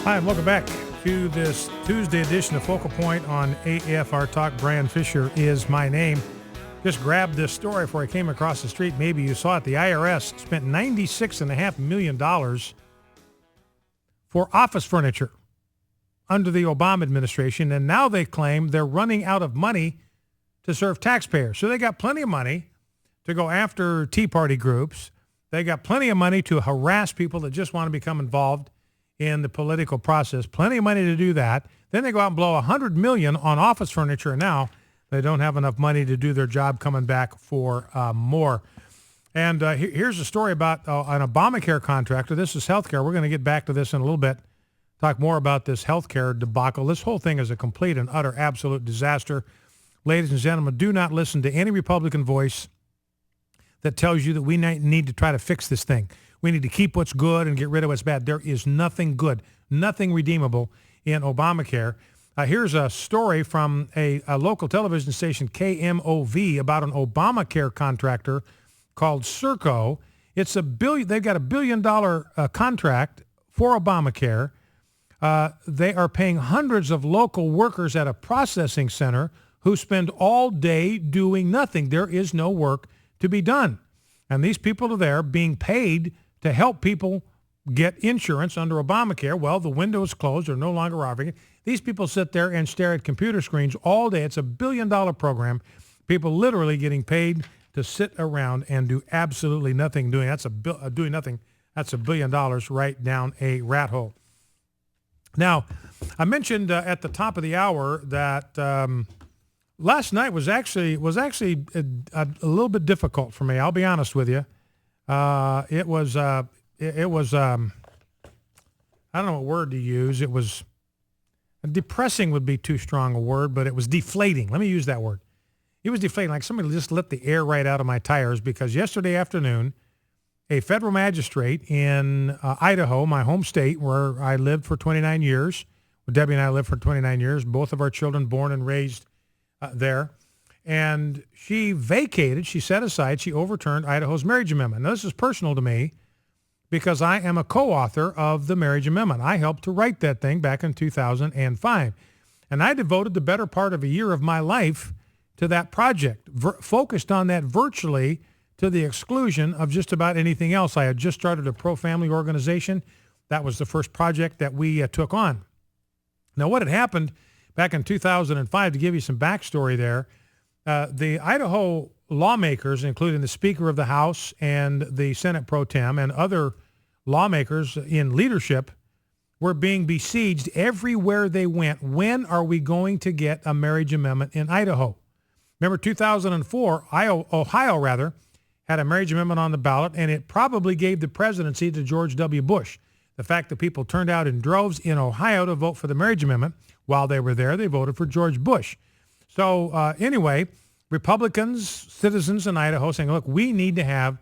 Hi, and welcome back to this Tuesday edition of Focal Point on AFR Talk. Brian Fisher is my name. Just grabbed this story before I came across the street. Maybe you saw it. The IRS spent $96.5 million for office furniture under the Obama administration, and now they claim they're running out of money to serve taxpayers. So they got plenty of money to go after Tea Party groups. They got plenty of money to harass people that just want to become involved in the political process. Plenty of money to do that. Then they go out and blow $100 million on office furniture, and now they don't have enough money to do their job, coming back for more. And here's a story about an Obamacare contractor. This is healthcare. We're going to get back to this in a little bit, talk more about this healthcare debacle. This whole thing is a complete and utter absolute disaster. Ladies and gentlemen, do not listen to any Republican voice that tells you that we need to try to fix this thing. We need to keep what's good and get rid of what's bad. There is nothing good, nothing redeemable in Obamacare. Here's a story from a local television station, KMOV, about an Obamacare contractor called Serco. It's they've got $1 billion contract for Obamacare. They are paying hundreds of local workers at a processing center who spend all day doing nothing. There is no work to be done. And these people are there being paid to help people get insurance under Obamacare. Well, the window is closed. They're no longer offering it. These people sit there and stare at computer screens all day. It's a $1 billion program. People literally getting paid to sit around and do absolutely nothing. Doing nothing. That's $1 billion right down a rat hole. Now, I mentioned at the top of the hour that last night was actually a little bit difficult for me. I'll be honest with you. It was I don't know what word to use. It was depressing would be too strong a word, but it was deflating. Let me use that word. It was deflating, like somebody just let the air right out of my tires, because yesterday afternoon, a federal magistrate in Idaho, my home state, where I lived for 29 years, where Debbie and I lived for 29 years, both of our children born and raised there. And she set aside, she overturned Idaho's marriage amendment. Now, this is personal to me because I am a co-author of the marriage amendment. I helped to write that thing back in 2005. And I devoted the better part of a year of my life to that project, focused on that virtually to the exclusion of just about anything else. I had just started a pro-family organization. That was the first project that we took on. Now, what had happened back in 2005, to give you some backstory there, the Idaho lawmakers, including the Speaker of the House and the Senate Pro Tem and other lawmakers in leadership, were being besieged everywhere they went. When are we going to get a marriage amendment in Idaho? Remember, 2004, Ohio had a marriage amendment on the ballot, and it probably gave the presidency to George W. Bush. The fact that people turned out in droves in Ohio to vote for the marriage amendment, while they were there, they voted for George Bush. So anyway, Republicans, citizens in Idaho saying, look, we need to have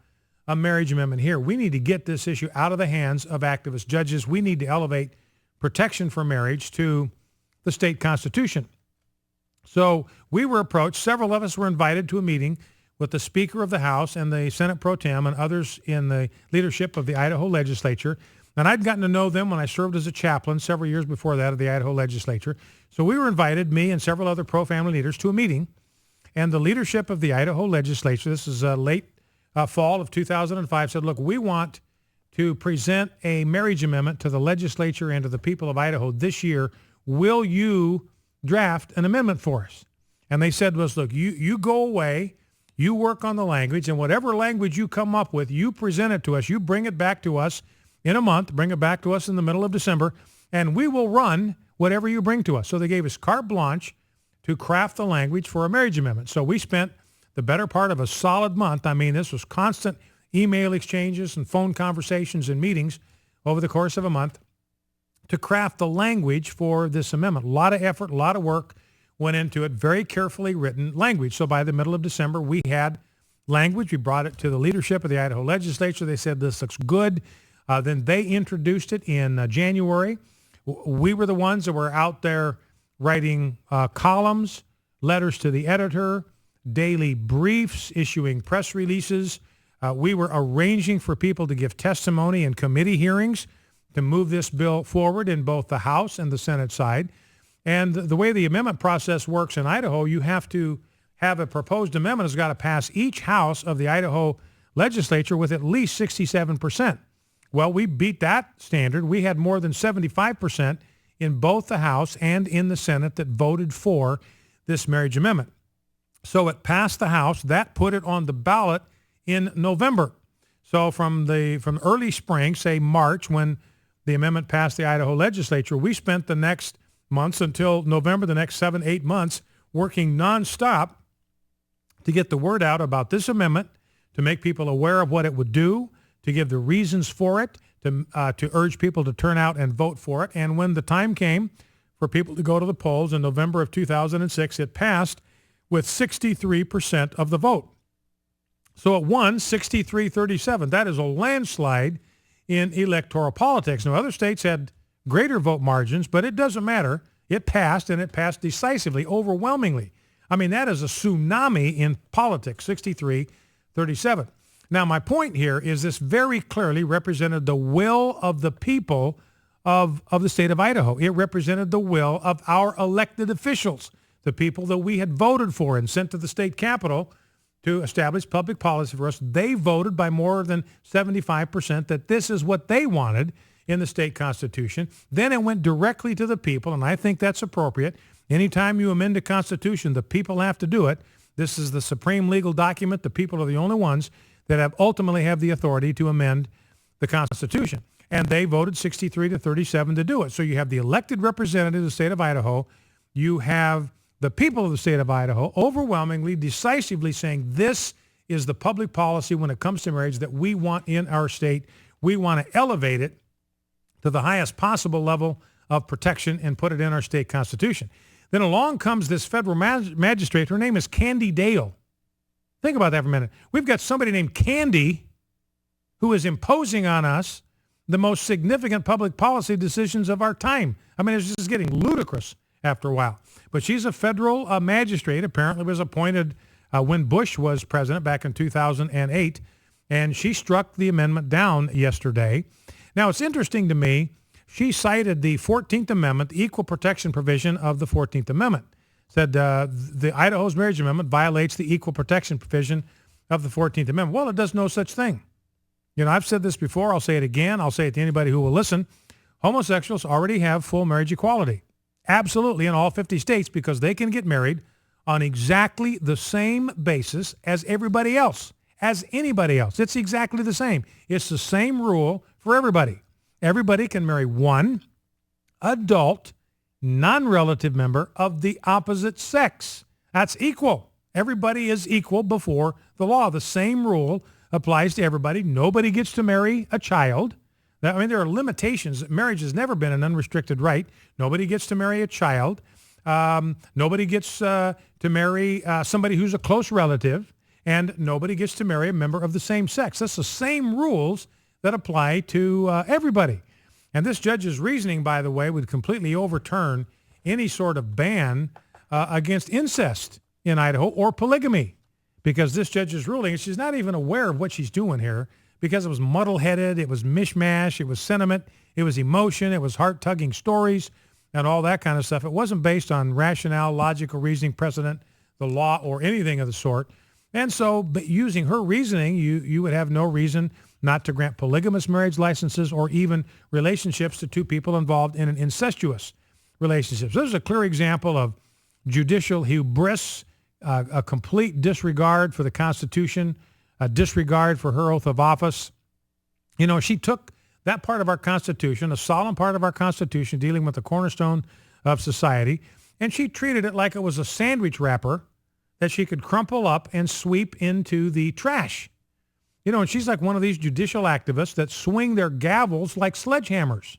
a marriage amendment here. We need to get this issue out of the hands of activist judges. We need to elevate protection for marriage to the state constitution. So we were approached. Several of us were invited to a meeting with the Speaker of the House and the Senate Pro Tem and others in the leadership of the Idaho legislature. And I'd gotten to know them when I served as a chaplain several years before that of the Idaho legislature. So we were invited, me and several other pro-family leaders, to a meeting. And the leadership of the Idaho legislature, this is late fall of 2005, said, look, we want to present a marriage amendment to the legislature and to the people of Idaho this year. Will you draft an amendment for us? And they said to us, look, you go away, you work on the language, and whatever language you come up with, you present it to us. You bring it back to us in a month, bring it back to us in the middle of December, and we will run whatever you bring to us. So they gave us carte blanche to craft the language for a marriage amendment. So we spent the better part of a solid month. I mean, this was constant email exchanges and phone conversations and meetings over the course of a month to craft the language for this amendment. A lot of effort, a lot of work went into it, very carefully written language. So by the middle of December, we had language. We brought it to the leadership of the Idaho legislature. They said, this looks good. Then they introduced it in January. We were the ones that were out there writing columns, letters to the editor, daily briefs, issuing press releases. We were arranging for people to give testimony in committee hearings. to move this bill forward in both the House and the Senate side. And the way the amendment process works in Idaho, you have to have a proposed amendment has got to pass each house of the Idaho legislature with at least 67%. Well, we beat that standard. We had more than 75% in both the House and in the Senate that voted for this marriage amendment. So it passed the House. That put it on the ballot in November. So from early spring, say March, when the amendment passed the Idaho legislature, we spent the next months until November, the next 7-8 months, working nonstop to get the word out about this amendment, to make people aware of what it would do, to give the reasons for it, to urge people to turn out and vote for it. And when the time came for people to go to the polls in November of 2006, it passed with 63% of the vote. So it won 63-37. That is a landslide in electoral politics. Now, other states had greater vote margins, but it doesn't matter. It passed, and it passed decisively, overwhelmingly. I mean, that is a tsunami in politics, 63-37. Now, my point here is this very clearly represented the will of the people of the state of Idaho. It represented the will of our elected officials, the people that we had voted for and sent to the state capitol to establish public policy for us. They voted by more than 75% that this is what they wanted in the state constitution. Then it went directly to the people, and I think that's appropriate. Anytime you amend the Constitution, the people have to do it. This is the supreme legal document. The people are the only ones that ultimately have the authority to amend the Constitution. And they voted 63-37 to do it. So you have the elected representative of the state of Idaho. You have the people of the state of Idaho overwhelmingly, decisively saying this is the public policy when it comes to marriage that we want in our state. We want to elevate it to the highest possible level of protection and put it in our state constitution. Then along comes this federal magistrate. Her name is Candy Dale. Think about that for a minute. We've got somebody named Candy who is imposing on us the most significant public policy decisions of our time. I mean, it's just getting ludicrous after a while. But she's a federal magistrate, apparently was appointed when Bush was president back in 2008, and she struck the amendment down yesterday. Now, it's interesting to me, she cited the 14th Amendment, the equal protection provision of the 14th Amendment. Said the Idaho's marriage amendment violates the equal protection provision of the 14th Amendment. Well, it does no such thing. You know, I've said this before. I'll say it again. I'll say it to anybody who will listen. Homosexuals already have full marriage equality. Absolutely, in all 50 states, because they can get married on exactly the same basis as everybody else, as anybody else. It's exactly the same. It's the same rule for everybody. Everybody can marry one adult, non-relative member of the opposite sex. That's equal. Everybody is equal before the law. The same rule applies to everybody. Nobody gets to marry a child. I mean, there are limitations. Marriage has never been an unrestricted right. Nobody gets to marry a child. Nobody gets to marry somebody who's a close relative. And nobody gets to marry a member of the same sex. That's the same rules that apply to everybody. And this judge's reasoning, by the way, would completely overturn any sort of ban against incest in Idaho or polygamy, because this judge's ruling, she's not even aware of what she's doing here, because it was muddle-headed, it was mishmash, it was sentiment, it was emotion, it was heart-tugging stories, and all that kind of stuff. It wasn't based on rationale, logical reasoning, precedent, the law, or anything of the sort. And so using her reasoning, you would have no reason not to grant polygamous marriage licenses or even relationships to two people involved in an incestuous relationship. So this is a clear example of judicial hubris, a complete disregard for the Constitution, a disregard for her oath of office. You know, she took that part of our Constitution, a solemn part of our Constitution dealing with the cornerstone of society, and she treated it like it was a sandwich wrapper that she could crumple up and sweep into the trash. You know, and she's like one of these judicial activists that swing their gavels like sledgehammers,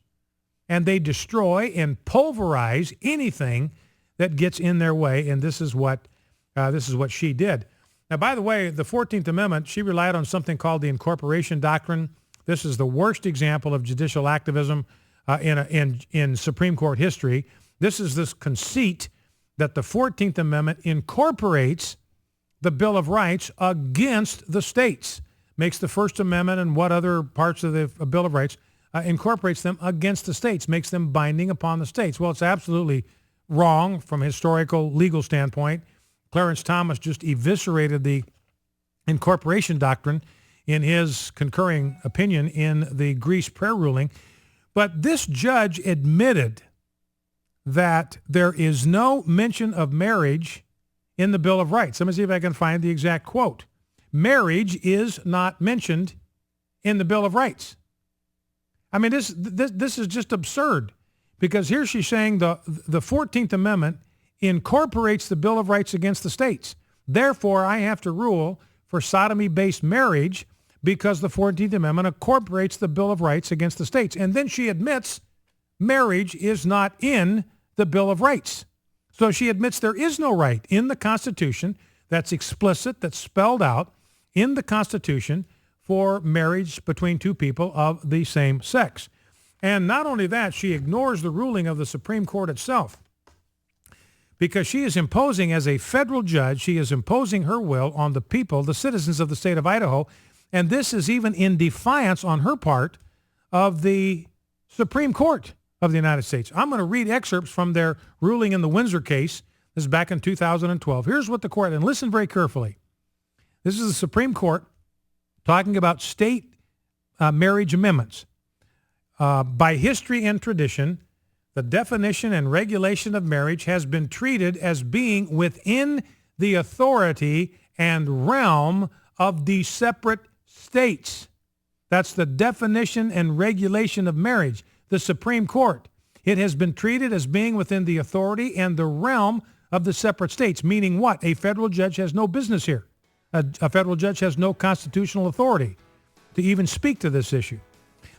and they destroy and pulverize anything that gets in their way, and this is what she did. Now, by the way, the 14th Amendment, she relied on something called the incorporation doctrine. This is the worst example of judicial activism in Supreme Court history. This is this conceit that the 14th Amendment incorporates the Bill of Rights against the states, makes the First Amendment and what other parts of the Bill of Rights incorporates them against the states, makes them binding upon the states. Well, it's absolutely wrong from a historical legal standpoint. Clarence Thomas just eviscerated the incorporation doctrine in his concurring opinion in the Greece prayer ruling. But this judge admitted that there is no mention of marriage in the Bill of Rights. Let me see if I can find the exact quote. Marriage is not mentioned in the Bill of Rights. I mean, this is just absurd, because here she's saying the 14th Amendment incorporates the Bill of Rights against the states. Therefore, I have to rule for sodomy-based marriage because the 14th Amendment incorporates the Bill of Rights against the states. And then she admits marriage is not in the Bill of Rights. So she admits there is no right in the Constitution that's explicit, that's spelled out in the Constitution for marriage between two people of the same sex. And not only that, she ignores the ruling of the Supreme Court itself, because she is imposing, as a federal judge, she is imposing her will on the people, the citizens of the state of Idaho. And this is even in defiance on her part of the Supreme Court of the United States. I'm going to read excerpts from their ruling in the Windsor case. This is back in 2012. Here's what the court, and listen very carefully. This is the Supreme Court talking about state marriage amendments. By history and tradition, the definition and regulation of marriage has been treated as being within the authority and realm of the separate states. That's the definition and regulation of marriage. The Supreme Court. It has been treated as being within the authority and the realm of the separate states, meaning what? A federal judge has no business here. A federal judge has no constitutional authority to even speak to this issue.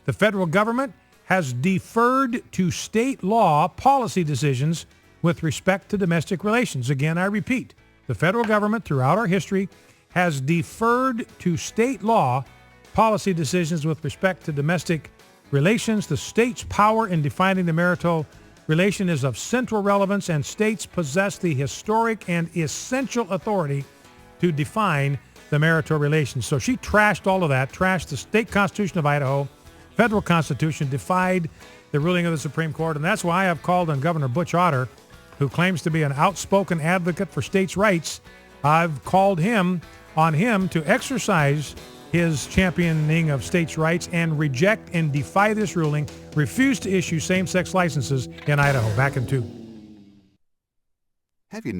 The federal government has deferred to state law policy decisions with respect to domestic relations. Again, I repeat, the federal government throughout our history has deferred to state law policy decisions with respect to domestic relations. The state's power in defining the marital relation is of central relevance, and states possess the historic and essential authority to define the marital relations. So she trashed all of that, trashed the state constitution of Idaho, federal constitution, defied the ruling of the Supreme Court, and that's why I have called on Governor Butch Otter, who claims to be an outspoken advocate for states' rights. I've called on him to exercise his championing of states' rights and reject and defy this ruling, refuse to issue same-sex licenses in Idaho. Back in 2. Have you